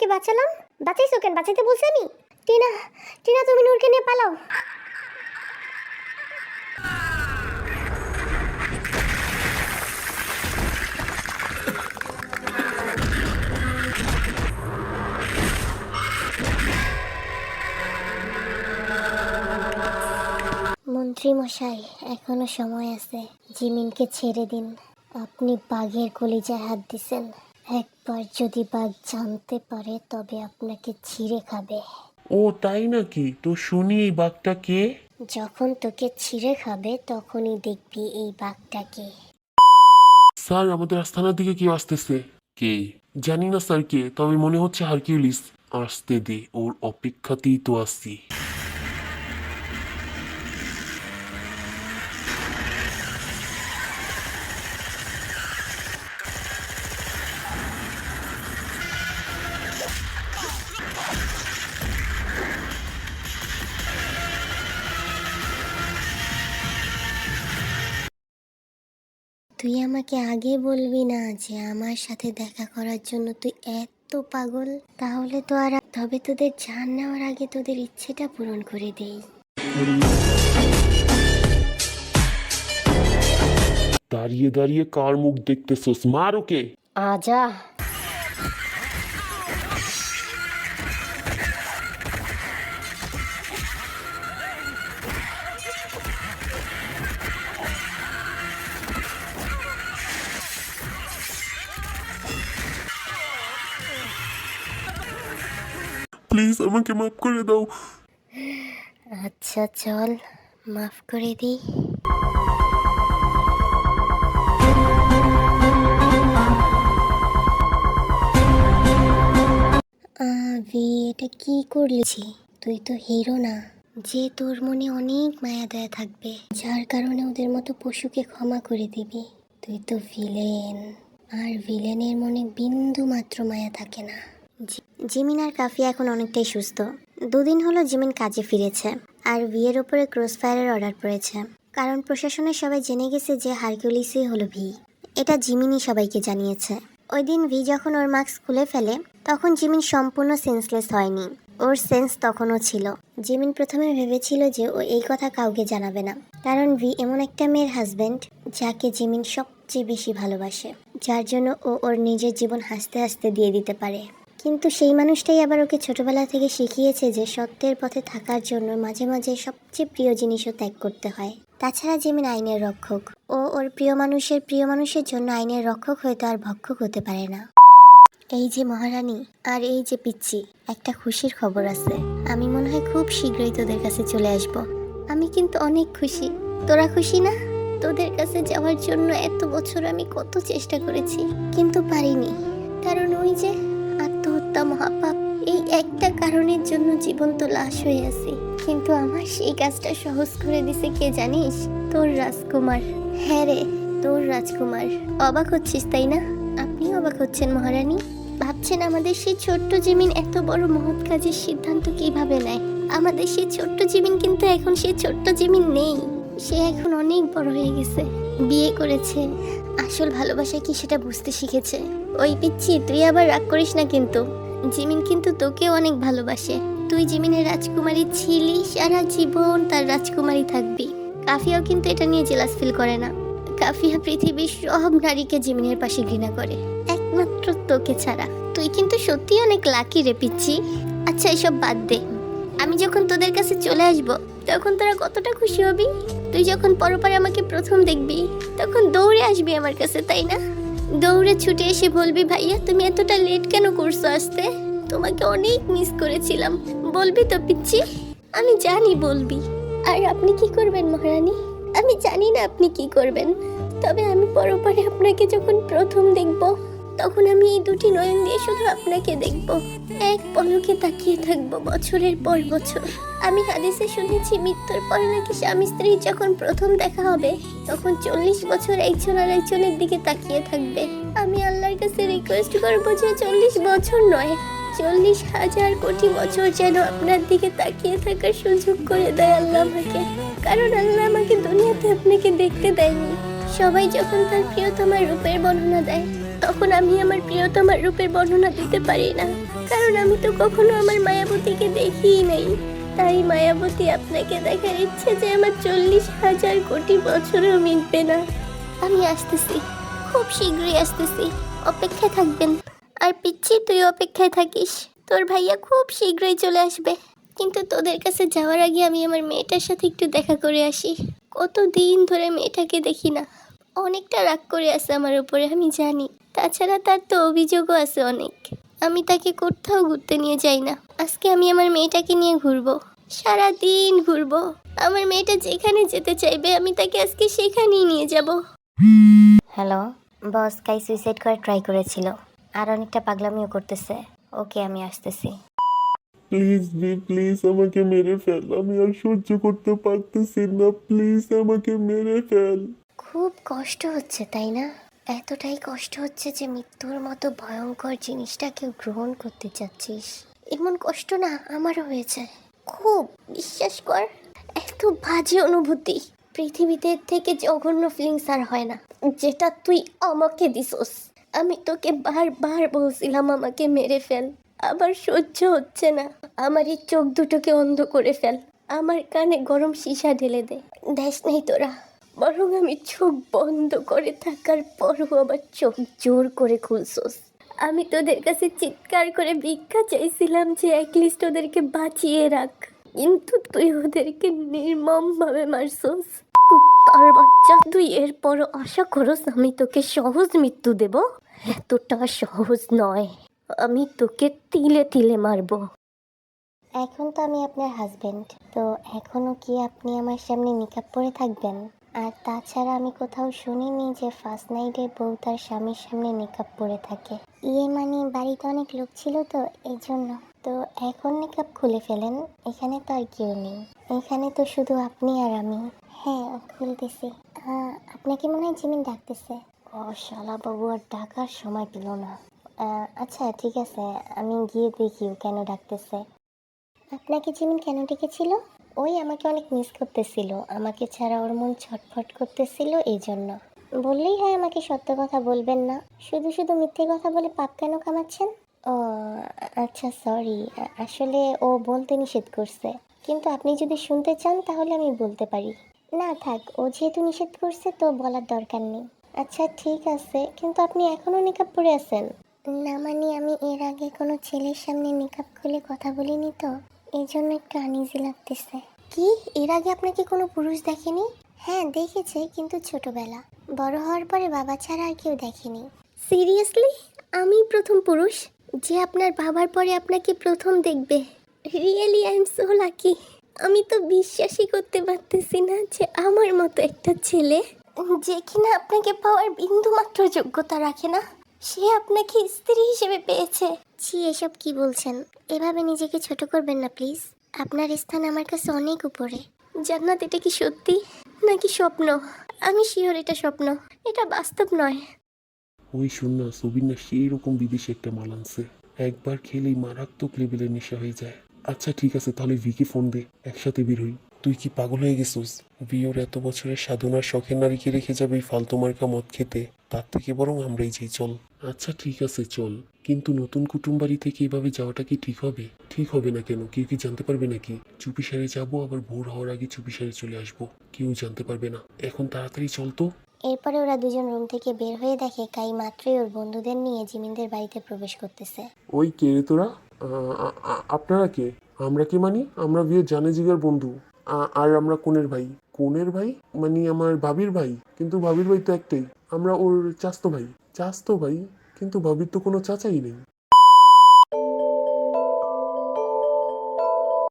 তোমাকে বাঁচালাম। বাঁচাইছো কেন? বাঁচাইতে বলছি আমি। টিনা, টিনা তুমি নূরকে নিয়ে পালাও। মন্ত্রী মশাই, এখনো সময় আছে। জিমিনকে ছেড়ে দিন। আপনি বাঘের কলিজায় হাত দিছেন। একবার যদি বাঘ জানতে পারে তবে আপনাকে ছিঁড়ে খাবে। ও তাই নাকি? তো শুনি এই বাঘটা কে? যখন তোকে ছিঁড়ে খাবে তখনই দেখবি এই বাঘটাকে। স্যার, আমাদের আস্তানার দিকে কেউ আসতেছে। কে? জানি না স্যার কে, তবে মনে হচ্ছে হারকিউলিস। আসতে দে, ওর অপেক্ষাতেই তো আসছি। তুই আমাকে আগে বলবি না যে আমার সাথে দেখা করার জন্য তুই এত পাগল? তাহলে তো আর তবে তোদের জান নেওয়ার আগে তোদের ইচ্ছেটা পূরণ করে দেই। দাঁড়িয়ে দাঁড়িয়ে কার মুখ দেখতেছস? মার ওকে। আজা। প্লিজ আমাকে মাফ করে দাও। আচ্ছা চল, মাফ করে দিই। এটা কি করলিছি? তুই তো হিরো না যে তোর মনে অনেক মায়া দয়া থাকবে, যার কারণে ওদের মতো পশুকে ক্ষমা করে দিবি। তুই তো ভিলেন, আর ভিলেনের মনে বিন্দু মাত্র মায়া থাকে না। জিমিন আর কাফি এখন অনেকটাই সুস্থ। দুদিন হলো জিমিন কাজে ফিরেছে, আর ভিয়ের উপরে ক্রসফায়ারের অর্ডার পড়েছে। কারণ প্রশাসনের সবাই জেনে গেছে যে হারকিউলিসই হলো ভি। এটা জিমিনই সবাইকে জানিয়েছে। ওই দিন ভি যখন ওর মাস্ক খুলে ফেলে তখন জিমিন সম্পূর্ণ সেন্সলেস হয়নি, ওর সেন্স তখনও ছিল। জিমিন প্রথমে ভেবেছিল যে ও এই কথা কাউকে জানাবে না, কারণ ভি এমন একটা মেয়ের হাজবেন্ড যাকে জিমিন সবচেয়ে বেশি ভালোবাসে, যার জন্য ও ওর নিজের জীবন হাসতে হাসতে দিয়ে দিতে পারে। কিন্তু সেই মানুষটাই আবার ওকে ছোটবেলা থেকে শিখিয়েছে যে সত্যের পথে থাকার জন্য মাঝে মাঝে সবচেয়ে প্রিয় জিনিসও ত্যাগ করতে হয়। তাছাড়া জিমিন আইনের রক্ষক, ও ওর প্রিয় মানুষের জন্য আইনের রক্ষক হয়তো আর ভক্ষক হতে পারে না। এই যে মহারানী আর এই যে পিচ্চি, একটা খুশির খবর আছে। আমি মনে হয় খুব শীঘ্রই তোদের কাছে চলে আসব। আমি কিন্তু অনেক খুশি। তোরা খুশি না? তোদের কাছে যাওয়ার জন্য এত বছর আমি কত চেষ্টা করেছি, কিন্তু পারিনি। কারণ ওই যে আত্মহত্যা মহাপাপ, এই একটা কারণের জন্য জীবন্ত লাশ হয়ে আছি। কিন্তু আমার সেই কাজটা সহজ করে দিছে কে জানিস? তোর রাজকুমার। হ্যাঁ রে, তোর রাজকুমার। অবাক হচ্ছিস তাই না? আপনি অবাক হচ্ছেন মহারানী? ভাবছেন আমাদের সেই ছোট্ট জিমিন এত বড় মহৎ কাজের সিদ্ধান্ত কিভাবে নেয়? আমাদের সেই ছোট্ট জিমিন কিন্তু এখন সেই ছোট্ট জিমিন নেই। সে এখন অনেক বড় হয়ে গেছে, বিয়ে করেছে, আসল ভালোবাসা কি সেটা বুঝতে শিখেছে। ওই পিচ্ছি, তুই আবার রাগ করিস না কিন্তু। জিমিন কিন্তু তোকেও অনেক ভালোবাসে। তুই জিমিনের রাজকুমারী ছিলি, সারা জীবন তার রাজকুমারী থাকবি। কাফিয়াও কিন্তু এটা নিয়ে জেলাস ফিল করে না। কাফিয়া পৃথিবীর সব নারীকে জিমিনের পাশে ঘৃণা করে, একমাত্র তোকে ছাড়া। তুই কিন্তু সত্যি অনেক লাকি রে পিচ্ছি। আচ্ছা এসব বাদ দে, আমি যখন তোদের কাছে চলে আসব তখন তোরা কতটা খুশি হবি? তুই যখন পরপরে আমাকে প্রথম দেখবি তখন দৌড়ে আসবি আমার কাছে, তাই না? দৌড়ে ছুটে এসে বলবি, ভাইয়া তুমি এতটা লেট কেন করছো আসতে? তোমাকে অনেক মিস করেছিলাম। বলবি তো পিচ্ছি? আমি জানি বলবি। আর আপনি কি করবেন মহারানী? আমি জানি না আপনি কি করবেন, তবে আমি পরপরে আপনাকে যখন প্রথম দেখব তখন আমি এই দুটি নয়ন দিয়ে শুধু আপনাকে দেখব। এক পলকে তাকিয়ে থাকবো বছরের পর বছর। আমি হাদিসে শুনেছি মৃত্যুর পরে নাকি স্বামী স্ত্রী যখন প্রথম দেখা হবে তখন 40 বছর একজন আর একজনের দিকে তাকিয়ে থাকবে। আমি আল্লাহর কাছে রিকোয়েস্ট করবো যে 40 বছর নয়, 40,000 কোটি বছর যেন আপনার দিকে তাকিয়ে থাকার সুযোগ করে দেয় আল্লাহ আমাকে। কারণ আল্লাহ আমাকে দুনিয়াতে আপনাকে দেখতে দেয়নি। সবাই যখন তার প্রিয়তমার রূপের বর্ণনা দেয় তখন আমি আমার প্রিয়তমার রূপের বর্ণনা দিতে পারি না, কারণ আমি তো কখনো আমার মায়াবতীকে দেখিই নাই। তাই মায়াবতী আপনাকে দেখার ইচ্ছে যে আমার 40,000 কোটি বছরেও মিটবে না। আমি আসতেছি, খুব শীঘ্রই আসতেছি, অপেক্ষায় থাকবেন। আর পিচ্ছি, তুই অপেক্ষায় থাকিস, তোর ভাইয়া খুব শীঘ্রই চলে আসবে। কিন্তু তোদের কাছে যাওয়ার আগে আমি আমার মেয়েটার সাথে একটু দেখা করে আসি। কতদিন ধরে মেয়েটাকে দেখি না, অনেকটা রাগ করে আছে আমার উপরে, আমি জানি। তাছাড়া তার তো অভিযোগও আছে অনেক। আমি তাকে কোথাও ঘুরতে নিয়ে যাই না। আজকে আমি আমার মেয়েটাকে নিয়ে ঘুরবো, সারা দিন ঘুরবো। আমার মেয়েটা যেখানে যেতে চাইবে আমি তাকে আজকে সেখানেই নিয়ে যাব। হ্যালো বস, কাই সুইসাইড করার ট্রাই করেছিল, আর অনেকটা পাগলামিও করতেছে। ওকে, আমি আসতেছি। প্লিজ বি, প্লিজ আমাকে মেরে ফেল, আমি আর সহ্য করতে পারতেছি না, প্লিজ আমাকে মেরে ফেল। খুব কষ্ট হচ্ছে তাই না? এতটাই কষ্ট হচ্ছে যে মৃত্যুর মতো ভয়ঙ্কর জিনিসটাকে গ্রহণ করতে চাচ্ছিস। এমন কষ্ট না আমারও হয়েছে, খুব। বিশ্বাস কর, এত বাজে অনুভূতি পৃথিবীতে এর থেকে জঘন্য ফিলিংস আর হয় না, যেটা তুই আমাকে দিছস। আমি তোকে বারবার বলছিলাম আমাকে মেরে ফেল, আবার সহ্য হচ্ছে না। আমার এই চোখ দুটোকে অন্ধ করে ফেল, আমার কানে গরম সীসা ঢেলে দে। দেখ নেই তোরা, বরং আমি চোখ বন্ধ করে থাকার পরও আবার চোখ জোর করে খুলছস। আমি তোদের কাছে চিৎকার করে ভিক্ষা চাইছিলাম যে অ্যাটলিস্ট ওদেরকে বাঁচিয়ে রাখ, কিন্তু তুই ওদেরকে নির্মম ভাবে মারছস। কুত্তার বাচ্চা, তুই এরপরও আশা করস আমি তোকে সহজ মৃত্যু দেব? এতটা সহজ নয়, আমি তোকে তিলে তিলে মারবো। এখন তো আমি আপনার হাজবেন্ড, তো এখনো কি আপনি আমার সামনে নিকাব পরে থাকবেন? আর তাছাড়া আমি কোথাও শুনিনি যে ফার্স্ট নাইটে বউ তার স্বামীর সামনে নিকাব পরে থাকে। মানে বাড়িতে অনেক লোক ছিল তো এই জন্য। তো এখন নিকাব খুলে ফেলেন, এখানে তো আর কেউ নেই, এখানে তো শুধু আপনি আর আমি। হ্যাঁ, খুলতেছি। আপনাকে মনে হয় জিমিন ডাকতেছে। ও শালা বাবু আর ডাকার সময় পেল না। আচ্ছা ঠিক আছে, আমি গিয়ে দেখি ও কেন ডাকতেছে। আপনাকে জিমিন কেন ডেকেছিল? ওই আমাকে অনেক মিস করতেছিল, আমাকে ছাড়া ওর মন ছটফট করতেছিল, এই জন্য। বললেই হয় আমাকে সত্য কথা বলবেন না, শুধু শুধু মিথ্যে কথা বলে পাপ কেন কামাচ্ছেন? ও আচ্ছা, সরি, আসলে ও বলতে নিষেধ করছে, কিন্তু আপনি যদি শুনতে চান তাহলে আমি বলতে পারি। না থাক, ও যেহেতু নিষেধ করছে তো বলার দরকার নেই। আচ্ছা ঠিক আছে, কিন্তু আপনি এখনো নিকাব পরে আছেন? না মানে আমি এর আগে কোনো ছেলের সামনে নিকাব খুলে কথা বলিনি তো, এই জন্য একটু আনইজি লাগতেছে। কি, এর আগে আপনাকে কোনো পুরুষ দেখেনি? হ্যাঁ দেখেছে, কিন্তু ছোটবেলা। বড় হওয়ার পরে বাবা ছাড়া আর কেউ দেখেনি। সিরিয়াসলি? আমি প্রথম পুরুষ যে আপনার বাবার পরে আপনাকে প্রথম দেখবে। Really I am so lucky. আমি তো বিশ্বাসই করতে পারতেছি না যে আমার মতো একটা ছেলে, যে কিনা আপনাকে পাওয়ার বিন্দুমাত্র যোগ্যতা রাখে না, সে আপনাকে স্ত্রী হিসেবে পেয়েছে। ছি, এসব কি বলছেন? এভাবে নিজেকে ছোট করবেন না প্লিজ, আপনার স্থান আমার কাছে অনেক উপরে। জান্নাত, এটা কি সত্যি নাকি স্বপ্ন? আমি শিওর এটা স্বপ্ন, এটা বাস্তব নয়। ওই শুন না, সবির না সেই রকম বিদেশি একটা মাল আনছে, একবার খেলেই মারাত্মক লেভেলের নেশা হয়ে যায়। আচ্ছা ঠিক আছে, তাহলে ভিকে ফোন দে, একসাথে বের হই। তুই কি পাগল হয়ে গেছিস? বিয়ের এত বছরের সাধনার শখের নারীকে রেখে যাবে এই ফালতু মার্কা মদ খেতে? তার থেকে বরং আমরাই যাই, চল। আচ্ছা ঠিক আছে চল, কিন্তু নতুন কুটুম বাড়ি থেকে এভাবে যাওয়াটা কি ঠিক হবে? ঠিক হবে না কেন? কেউ কি জানতে পারবে নাকি? চুপিসারে যাবো, আবার ভোর হওয়ার আগে চুপিসারে চলে আসবো, কেউ জানতে পারবে না। এখন তাড়াতাড়ি চল তো। এরপরে ওরা দুজন রুম থেকে বের হয়ে দেখে কাই মাত্রই ওর বন্ধুদের নিয়ে জিমিনদের বাড়িতে প্রবেশ করতেছে। ওই কে রে তোরা? আপনারা কে? আমরা কে মানে? আমরা বিয়ের জানে জিগার বন্ধু। আর আমরা কোনের ভাই। কোনের ভাই মানে আমার ভাবির ভাই, কিন্তু ভাবির ভাই তো একটাই, আমরা ওর চাস্তো ভাই। চাস্তো ভাই? কিন্তু ভাবির তো কোনো চাচাই নেই।